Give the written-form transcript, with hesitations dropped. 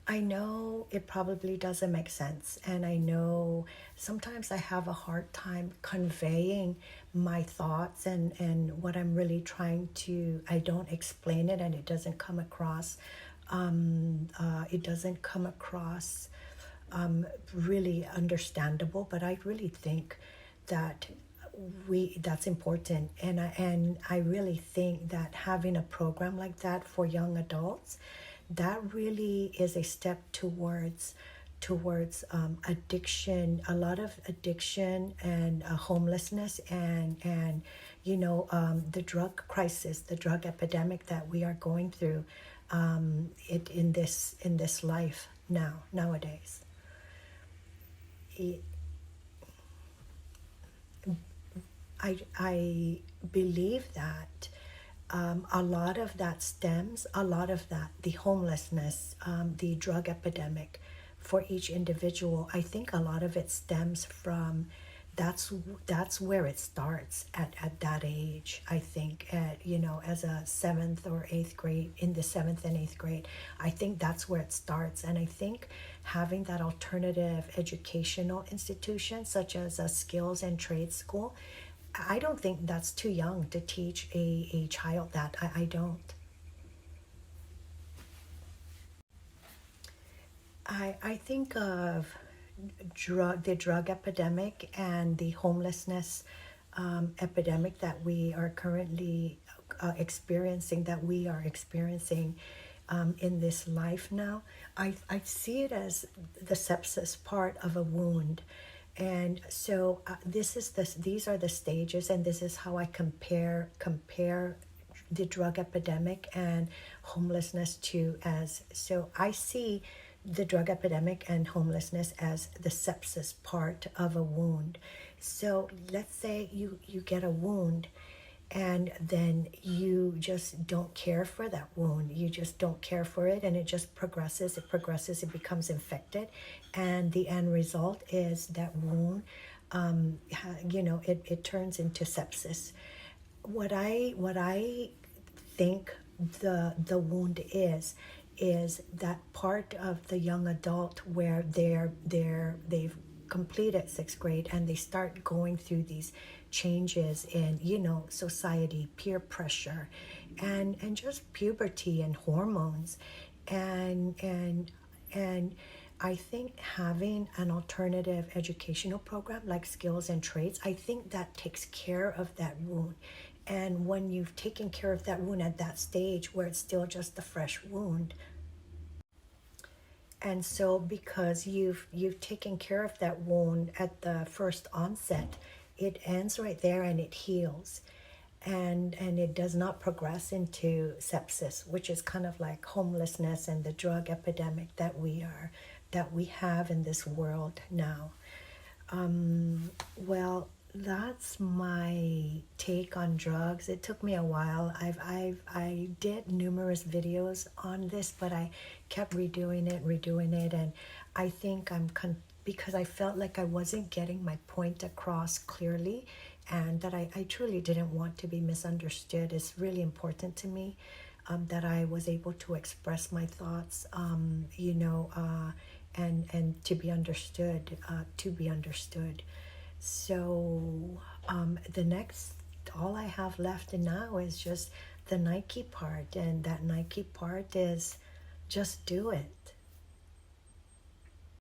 I know it probably doesn't make sense, and I know sometimes I have a hard time conveying my thoughts and what I'm really trying to. I don't explain it, and it doesn't come across. It doesn't come across really understandable. But I really think that that's important, and I really think that having a program like that for young adults, that really is a step towards addiction, a lot of addiction and homelessness, and the drug crisis, the drug epidemic that we are going through, it in this life nowadays. I believe that a lot of that, the homelessness, the drug epidemic for each individual, I think a lot of it stems from that's that's where it starts at that age. I think as a seventh or eighth grade, in the seventh and eighth grade, I think that's where it starts. And I think having that alternative educational institution such as a skills and trade school, I don't think that's too young to teach a child that. I don't. I think of the drug epidemic and the homelessness epidemic that we are currently that we are experiencing in this life now. I see it as the sepsis part of a wound. And so these are the stages, and this is how I compare the drug epidemic and homelessness to. As so I see the drug epidemic and homelessness as the sepsis part of a wound. So let's say you get a wound, and then you just don't care for that wound. You just don't care for it, and it just progresses, it becomes infected, and the end result is that wound, it turns into sepsis. What I think the wound is that part of the young adult where they've completed sixth grade, and they start going through these changes in society, peer pressure, and just puberty and hormones, and I think having an alternative educational program like skills and trades, I think that takes care of that wound. And when you've taken care of that wound at that stage where it's still just a fresh wound, and so because you've taken care of that wound at the first onset, it ends right there and it heals. And it does not progress into sepsis, which is kind of like homelessness and the drug epidemic that we have in this world now. Well, that's my take on drugs. It took me a while. I did numerous videos on this, but I kept redoing it, and I think because I felt like I wasn't getting my point across clearly, and that I truly didn't want to be misunderstood. It's really important to me that I was able to express my thoughts, and to be understood, So all I have left now is just the Nike part, and that Nike part is just do it.